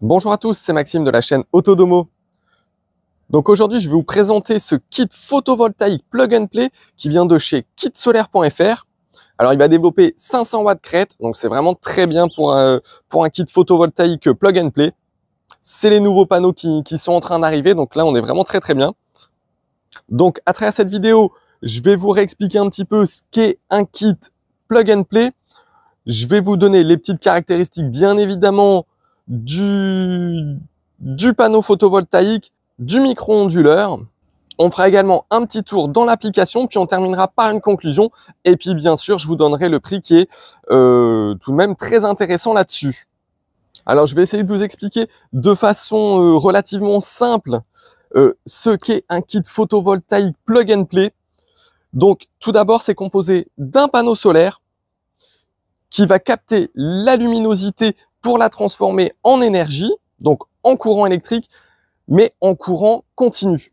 Bonjour à tous, c'est Maxime de la chaîne Autodomo. Donc aujourd'hui, je vais vous présenter ce kit photovoltaïque plug and play qui vient de chez kitsolaire.fr. Alors, il va développer 500 watts crête, donc c'est vraiment très bien pour un kit photovoltaïque plug and play. C'est les nouveaux panneaux qui sont en train d'arriver, donc là, on est vraiment très bien. Donc, à travers cette vidéo, je vais vous réexpliquer un petit peu ce qu'est un kit plug and play. Je vais vous donner les petites caractéristiques, bien évidemment, du panneau photovoltaïque, du micro-onduleur. On fera également un petit tour dans l'application, puis on terminera par une conclusion. Et puis, bien sûr, je vous donnerai le prix qui est tout de même très intéressant là-dessus. Alors, je vais essayer de vous expliquer de façon relativement simple ce qu'est un kit photovoltaïque plug and play. Donc, tout d'abord, c'est composé d'un panneau solaire qui va capter la luminosité pour la transformer en énergie, donc en courant électrique, mais en courant continu.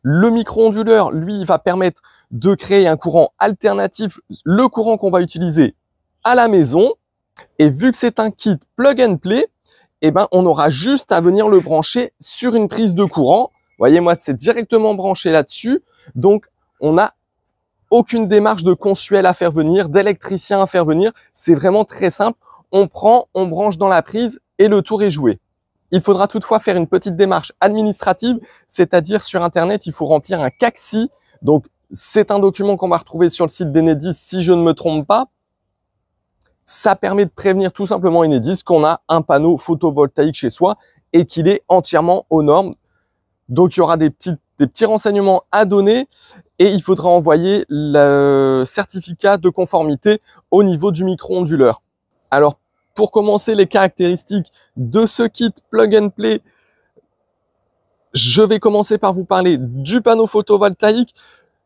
Le micro-onduleur, lui, va permettre de créer un courant alternatif, le courant qu'on va utiliser à la maison. Et vu que c'est un kit plug and play, eh ben, on aura juste à venir le brancher sur une prise de courant. Vous voyez, moi, c'est directement branché là-dessus. Donc, on n'a aucune démarche de consuel à faire venir, d'électricien à faire venir. C'est vraiment très simple. On prend, on branche dans la prise et le tour est joué. Il faudra toutefois faire une petite démarche administrative, c'est-à-dire sur Internet, il faut remplir un CACSI. Donc, c'est un document qu'on va retrouver sur le site d'Enedis si je ne me trompe pas. Ça permet de prévenir tout simplement Enedis qu'on a un panneau photovoltaïque chez soi et qu'il est entièrement aux normes. Donc, il y aura des petits renseignements à donner et il faudra envoyer le certificat de conformité au niveau du micro-onduleur. Alors, pour commencer, les caractéristiques de ce kit plug and play, je vais commencer par vous parler du panneau photovoltaïque.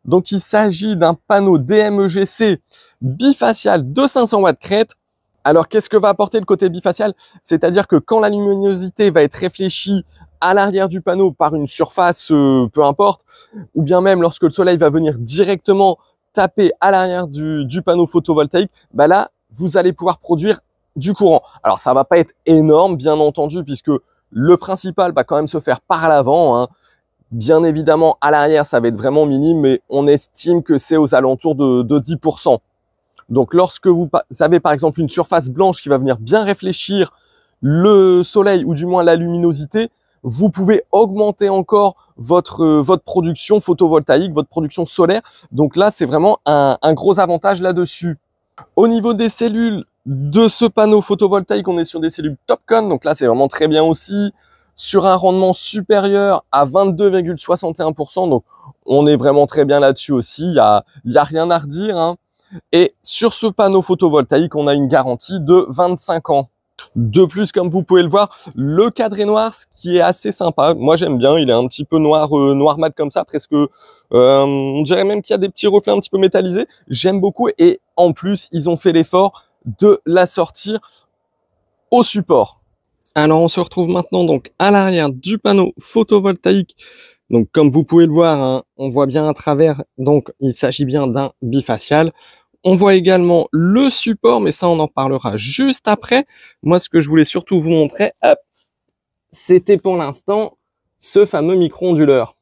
Donc, il s'agit d'un panneau DMEGC bifacial de 500 watts crête. Alors, qu'est-ce que va apporter le côté bifacial? C'est-à-dire que quand la luminosité va être réfléchie à l'arrière du panneau par une surface, peu importe, ou bien même lorsque le soleil va venir directement taper à l'arrière du panneau photovoltaïque, bah là, vous allez pouvoir produire du courant. Alors, ça va pas être énorme, bien entendu, puisque le principal va quand même se faire par l'avant, hein. Bien évidemment, à l'arrière, ça va être vraiment minime, mais on estime que c'est aux alentours de 10%. Donc, lorsque vous avez par exemple une surface blanche qui va venir bien réfléchir le soleil, ou du moins la luminosité, vous pouvez augmenter encore votre production photovoltaïque, votre production solaire. Donc là, c'est vraiment un gros avantage là-dessus. Au niveau des cellules de ce panneau photovoltaïque, on est sur des cellules TOPCon, donc là c'est vraiment très bien aussi, sur un rendement supérieur à 22,61%, donc on est vraiment très bien là-dessus aussi, il y a rien à redire, hein. Et sur ce panneau photovoltaïque, on a une garantie de 25 ans. De plus, comme vous pouvez le voir, le cadre est noir, ce qui est assez sympa. Moi, j'aime bien. Il est un petit peu noir, noir mat comme ça, presque. On dirait même qu'il y a des petits reflets un petit peu métallisés. J'aime beaucoup. Et en plus, ils ont fait l'effort de la sortir au support. Alors, on se retrouve maintenant donc à l'arrière du panneau photovoltaïque. Donc, comme vous pouvez le voir, hein, on voit bien à travers. Donc, il s'agit bien d'un bifacial. On voit également le support, mais ça, on en parlera juste après. Moi, ce que je voulais surtout vous montrer, c'était pour l'instant ce fameux micro-onduleur.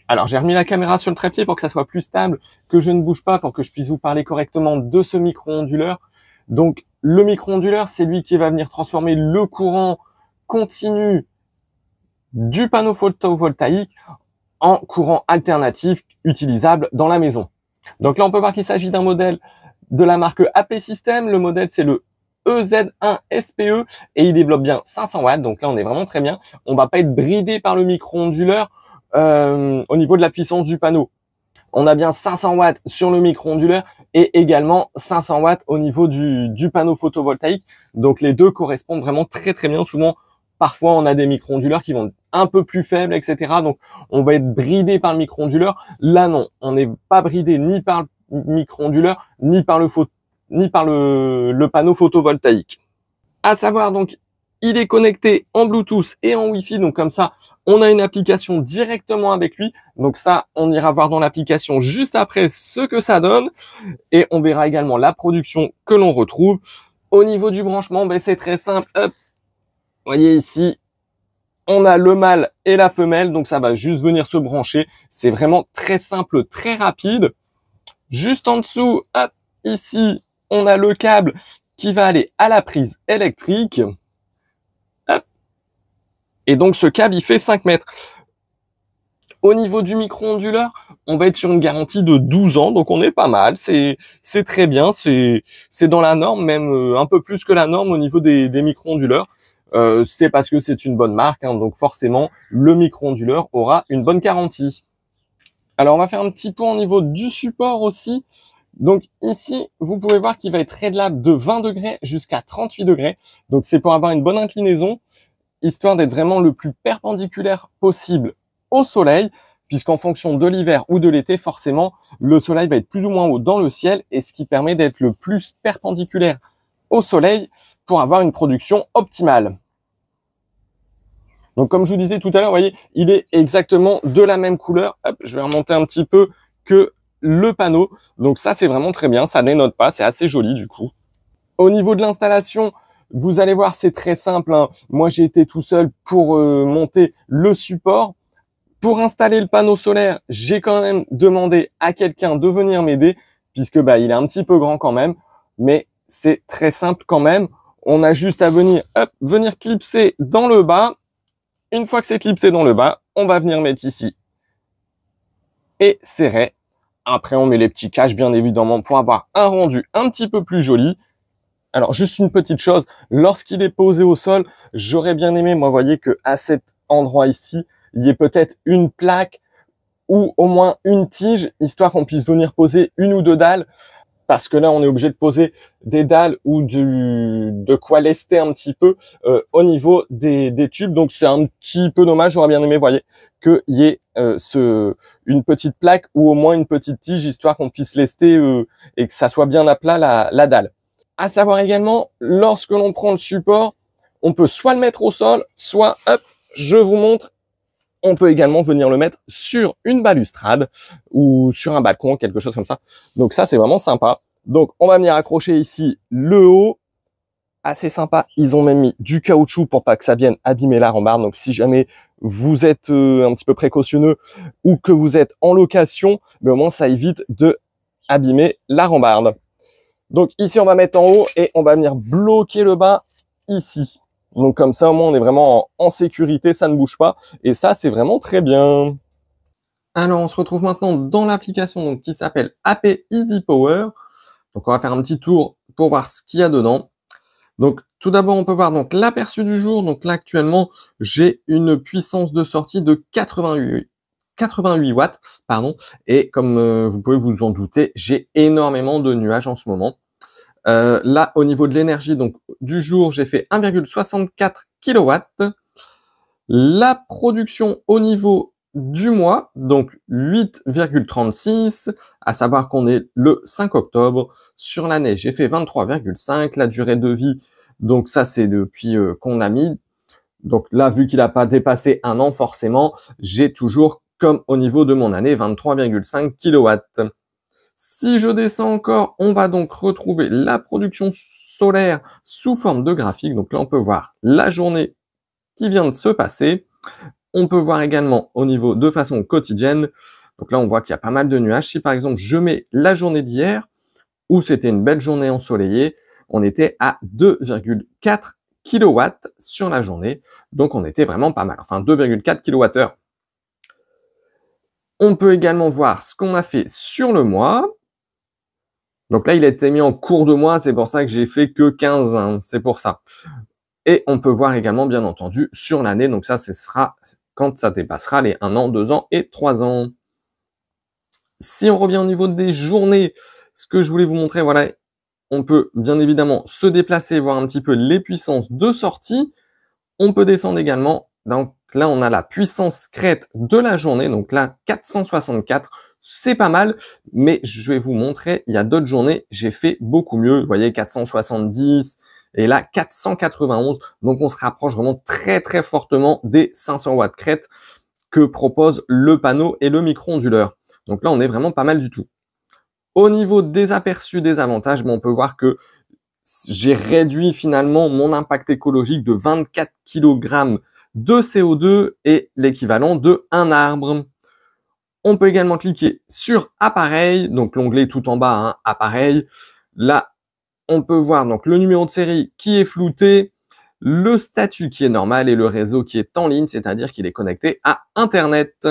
Alors, j'ai remis la caméra sur le trépied pour que ça soit plus stable, que je ne bouge pas, pour que je puisse vous parler correctement de ce micro-onduleur. Donc, le micro-onduleur, c'est lui qui va venir transformer le courant continu du panneau photovoltaïque en courant alternatif utilisable dans la maison. Donc là, on peut voir qu'il s'agit d'un modèle de la marque AP System. Le modèle, c'est le EZ1SPE et il développe bien 500 watts. Donc là, on est vraiment très bien. On va pas être bridé par le micro-onduleur au niveau de la puissance du panneau. On a bien 500 watts sur le micro-onduleur et également 500 watts au niveau du panneau photovoltaïque. Donc les deux correspondent vraiment très bien. Souvent, parfois, on a des micro-onduleurs qui vont être un peu plus faibles, etc. Donc, on va être bridé par le micro-onduleur. Là, non, on n'est pas bridé ni par le micro-onduleur, ni par le panneau photovoltaïque. À savoir, donc, il est connecté en Bluetooth et en Wi-Fi. Donc, comme ça, on a une application directement avec lui. Donc, ça, on ira voir dans l'application juste après ce que ça donne. Et on verra également la production que l'on retrouve. Au niveau du branchement, ben, c'est très simple. Hop. Vous voyez ici, On a le mâle et la femelle, donc ça va juste venir se brancher. C'est vraiment très simple, très rapide. Juste en dessous, hop, ici, on a le câble qui va aller à la prise électrique. Hop. Et donc ce câble, il fait 5 mètres. Au niveau du micro-onduleur, on va être sur une garantie de 12 ans, donc on est pas mal, c'est très bien, c'est dans la norme, même un peu plus que la norme au niveau des micro-onduleurs. C'est parce que c'est une bonne marque, hein, donc forcément, le micro-onduleur aura une bonne garantie. Alors, on va faire un petit point au niveau du support aussi. Donc ici, vous pouvez voir qu'il va être réglable de 20 degrés jusqu'à 38 degrés. Donc c'est pour avoir une bonne inclinaison, histoire d'être vraiment le plus perpendiculaire possible au soleil, puisqu'en fonction de l'hiver ou de l'été, forcément, le soleil va être plus ou moins haut dans le ciel, et ce qui permet d'être le plus perpendiculaire au soleil pour avoir une production optimale. Donc comme je vous disais tout à l'heure, vous voyez, il est exactement de la même couleur. Hop, je vais remonter un petit peu que le panneau. Donc ça, c'est vraiment très bien, ça dénote pas, c'est assez joli du coup. Au niveau de l'installation, vous allez voir, c'est très simple, hein. Moi, j'ai été tout seul pour monter le support. Pour installer le panneau solaire, j'ai quand même demandé à quelqu'un de venir m'aider, puisque il est un petit peu grand quand même, mais c'est très simple quand même. On a juste à venir, hop, venir clipser dans le bas. Une fois que c'est clipsé dans le bas, on va venir mettre ici et serrer. Après, on met les petits caches, bien évidemment, pour avoir un rendu un petit peu plus joli. Alors, juste une petite chose, lorsqu'il est posé au sol, j'aurais bien aimé, moi, vous voyez, que à cet endroit ici, il y ait peut-être une plaque ou au moins une tige, histoire qu'on puisse venir poser une ou deux dalles, parce que là, on est obligé de poser des dalles ou de quoi lester un petit peu au niveau des tubes. Donc, c'est un petit peu dommage. J'aurais bien aimé, vous voyez, qu'il y ait une petite plaque ou au moins une petite tige, histoire qu'on puisse lester et que ça soit bien à plat la dalle. À savoir également, lorsque l'on prend le support, on peut soit le mettre au sol, soit, hop, je vous montre, on peut également venir le mettre sur une balustrade ou sur un balcon, quelque chose comme ça. Donc ça, c'est vraiment sympa. Donc, on va venir accrocher ici le haut. Assez sympa. Ils ont même mis du caoutchouc pour pas que ça vienne abîmer la rambarde. Donc, si jamais vous êtes un petit peu précautionneux ou que vous êtes en location, mais au moins, ça évite de abîmer la rambarde. Donc, ici, on va mettre en haut et on va venir bloquer le bas ici. Donc comme ça, au moins, on est vraiment en sécurité, ça ne bouge pas. Et ça, c'est vraiment très bien. Alors, on se retrouve maintenant dans l'application qui s'appelle AP Easy Power. Donc, on va faire un petit tour pour voir ce qu'il y a dedans. Donc, tout d'abord, on peut voir donc l'aperçu du jour. Donc là, actuellement, j'ai une puissance de sortie de 88 watts, pardon. Et comme vous pouvez vous en douter, j'ai énormément de nuages en ce moment. Là, au niveau de l'énergie, donc du jour, j'ai fait 1,64 kW. La production au niveau du mois, donc 8,36, à savoir qu'on est le 5 octobre. Sur l'année, j'ai fait 23,5. La durée de vie, donc ça, c'est depuis qu'on l'a mis. Donc là, vu qu'il n'a pas dépassé un an, forcément, j'ai toujours, comme au niveau de mon année, 23,5 kW. Si je descends encore, on va donc retrouver la production solaire sous forme de graphique. Donc là, on peut voir la journée qui vient de se passer. On peut voir également au niveau de façon quotidienne. Donc là, on voit qu'il y a pas mal de nuages. Si par exemple, je mets la journée d'hier, où c'était une belle journée ensoleillée, on était à 2,4 kW sur la journée. Donc on était vraiment pas mal. Enfin, 2,4 kWh. On peut également voir ce qu'on a fait sur le mois. Donc là, il a été mis en cours de mois, c'est pour ça que j'ai fait que 15, hein, c'est pour ça. Et on peut voir également, bien entendu, sur l'année. Donc ça, ce sera quand ça dépassera les 1 an, 2 ans et 3 ans. Si on revient au niveau des journées, ce que je voulais vous montrer, voilà, on peut bien évidemment se déplacer, voir un petit peu les puissances de sortie. On peut descendre également. Donc là, on a la puissance crête de la journée. Donc là, 464, c'est pas mal. Mais je vais vous montrer, il y a d'autres journées, j'ai fait beaucoup mieux. Vous voyez, 470 et là, 491. Donc on se rapproche vraiment très très fortement des 500 watts crête que propose le panneau et le micro-onduleur. Donc là, on est vraiment pas mal du tout. Au niveau des aperçus des avantages, on peut voir que j'ai réduit finalement mon impact écologique de 24 kg de CO2 et l'équivalent de un arbre. On peut également cliquer sur appareil, donc l'onglet tout en bas, hein, appareil. Là, on peut voir donc le numéro de série qui est flouté, le statut qui est normal et le réseau qui est en ligne, c'est-à-dire qu'il est connecté à Internet.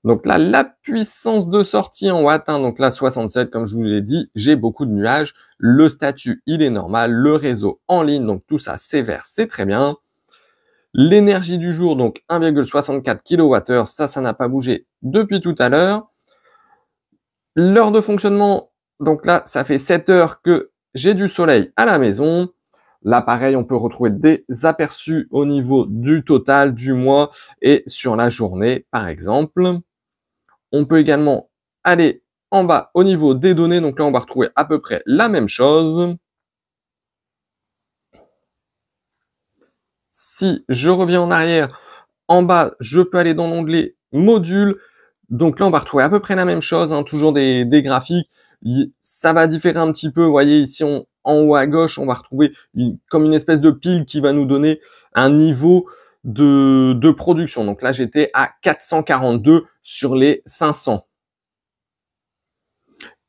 Donc là, la puissance de sortie en watts, hein, donc là 67, comme je vous l'ai dit, j'ai beaucoup de nuages. Le statut, il est normal, le réseau en ligne, donc tout ça c'est vert, c'est très bien. L'énergie du jour, donc 1,64 kWh, ça n'a pas bougé depuis tout à l'heure. L'heure de fonctionnement, donc là, ça fait 7 heures que j'ai du soleil à la maison. Là, pareil, on peut retrouver des aperçus au niveau du total du mois et sur la journée, par exemple. On peut également aller en bas au niveau des données. Donc là, on va retrouver à peu près la même chose. Si je reviens en arrière, en bas, je peux aller dans l'onglet module. Donc là, on va retrouver à peu près la même chose, hein, toujours des graphiques. Ça va différer un petit peu. Vous voyez ici, en haut à gauche, on va retrouver comme une espèce de pile qui va nous donner un niveau de production. Donc là, j'étais à 442 sur les 500.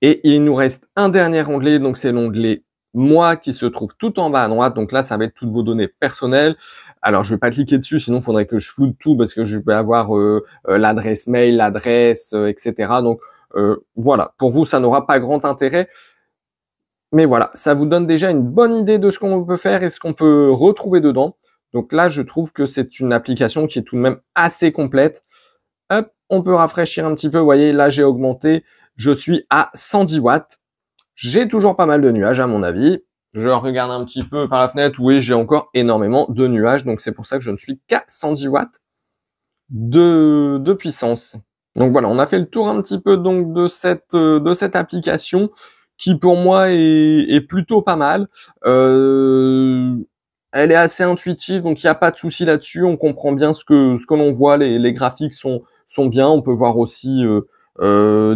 Et il nous reste un dernier onglet, donc c'est l'onglet moi qui se trouve tout en bas à droite. Donc là, ça va être toutes vos données personnelles. Alors, je vais pas cliquer dessus, sinon il faudrait que je floute tout parce que je vais avoir l'adresse mail, l'adresse, etc. Donc voilà, pour vous, ça n'aura pas grand intérêt. Mais voilà, ça vous donne déjà une bonne idée de ce qu'on peut faire et ce qu'on peut retrouver dedans. Donc là, je trouve que c'est une application qui est tout de même assez complète. Hop, on peut rafraîchir un petit peu. Vous voyez, là, j'ai augmenté. Je suis à 110 watts. J'ai toujours pas mal de nuages, à mon avis. Je regarde un petit peu par la fenêtre. Oui, j'ai encore énormément de nuages. Donc, c'est pour ça que je ne suis qu'à 110 watts de puissance. Donc, voilà, on a fait le tour un petit peu donc de cette application qui, pour moi, est plutôt pas mal. Elle est assez intuitive, donc il n'y a pas de souci là-dessus. On comprend bien ce que l'on voit. Les graphiques sont bien. On peut voir aussi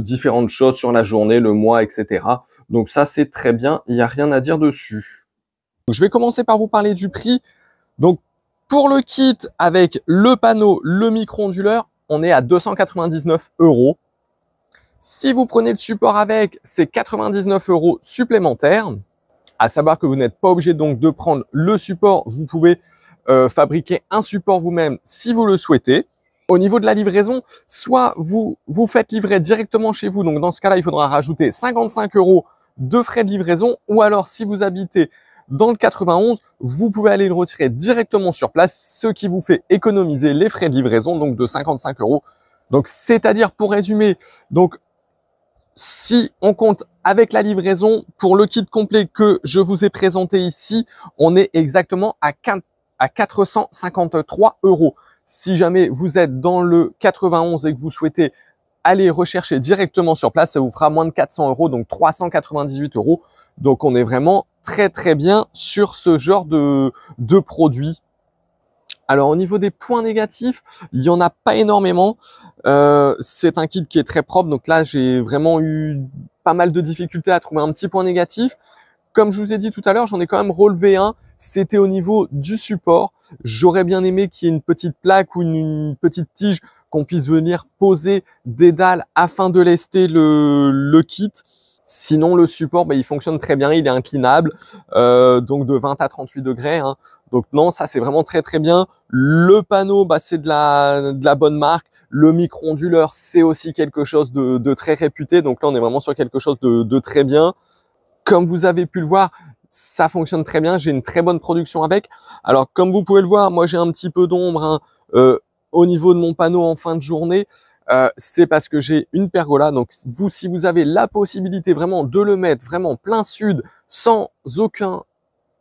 différentes choses sur la journée, le mois, etc. Donc ça, c'est très bien. Il n'y a rien à dire dessus. Donc, je vais commencer par vous parler du prix. Donc, pour le kit avec le panneau, le micro-onduleur, on est à 299 €. Si vous prenez le support avec, c'est 99 € supplémentaires. À savoir que vous n'êtes pas obligé donc de prendre le support. Vous pouvez fabriquer un support vous-même si vous le souhaitez. Au niveau de la livraison, soit vous faites livrer directement chez vous. Donc, dans ce cas-là, il faudra rajouter 55 € de frais de livraison. Ou alors, si vous habitez dans le 91, vous pouvez aller le retirer directement sur place, ce qui vous fait économiser les frais de livraison, donc de 55 €. Donc, c'est-à-dire, pour résumer, donc, si on compte avec la livraison, pour le kit complet que je vous ai présenté ici, on est exactement à 453 €. Si jamais vous êtes dans le 91 et que vous souhaitez aller rechercher directement sur place, ça vous fera moins de 400 €, donc 398 €. Donc, on est vraiment très, très bien sur ce genre de produit. Alors, au niveau des points négatifs, il n'y en a pas énormément. C'est un kit qui est très propre. Donc là, j'ai vraiment eu pas mal de difficultés à trouver un petit point négatif. Comme je vous ai dit tout à l'heure, j'en ai quand même relevé un. C'était au niveau du support. J'aurais bien aimé qu'il y ait une petite plaque ou une petite tige qu'on puisse venir poser des dalles afin de lester le kit. Sinon, le support, il fonctionne très bien, il est inclinable, donc de 20 à 38 degrés. Hein. Donc non, ça c'est vraiment très très bien. Le panneau, c'est de la bonne marque. Le micro-onduleur, c'est aussi quelque chose de très réputé. Donc là, on est vraiment sur quelque chose de très bien. Comme vous avez pu le voir, ça fonctionne très bien. J'ai une très bonne production avec. Alors, comme vous pouvez le voir, moi j'ai un petit peu d'ombre au niveau de mon panneau en fin de journée. C'est parce que j'ai une pergola. Donc vous, si vous avez la possibilité vraiment de le mettre vraiment plein sud, sans aucun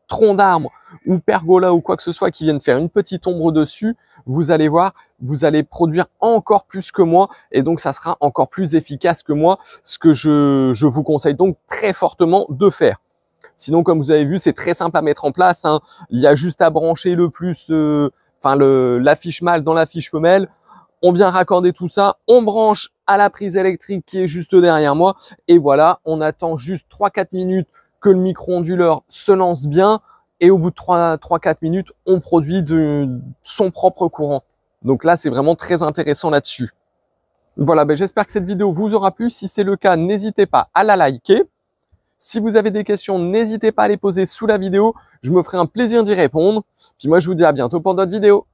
tronc d'arbre ou pergola ou quoi que ce soit qui vienne faire une petite ombre dessus, vous allez voir, vous allez produire encore plus que moi et donc ça sera encore plus efficace que moi, ce que je vous conseille donc très fortement de faire. Sinon, comme vous avez vu, c'est très simple à mettre en place. Hein. Il y a juste à brancher le plus, la fiche mâle dans la fiche femelle. On vient raccorder tout ça, on branche à la prise électrique qui est juste derrière moi. Et voilà, on attend juste 3-4 minutes que le micro-onduleur se lance bien. et au bout de 3-4 minutes, on produit son propre courant. Donc là, c'est vraiment très intéressant là-dessus. Voilà, j'espère que cette vidéo vous aura plu. Si c'est le cas, n'hésitez pas à la liker. Si vous avez des questions, n'hésitez pas à les poser sous la vidéo. Je me ferai un plaisir d'y répondre. Puis moi, je vous dis à bientôt pour d'autres vidéos.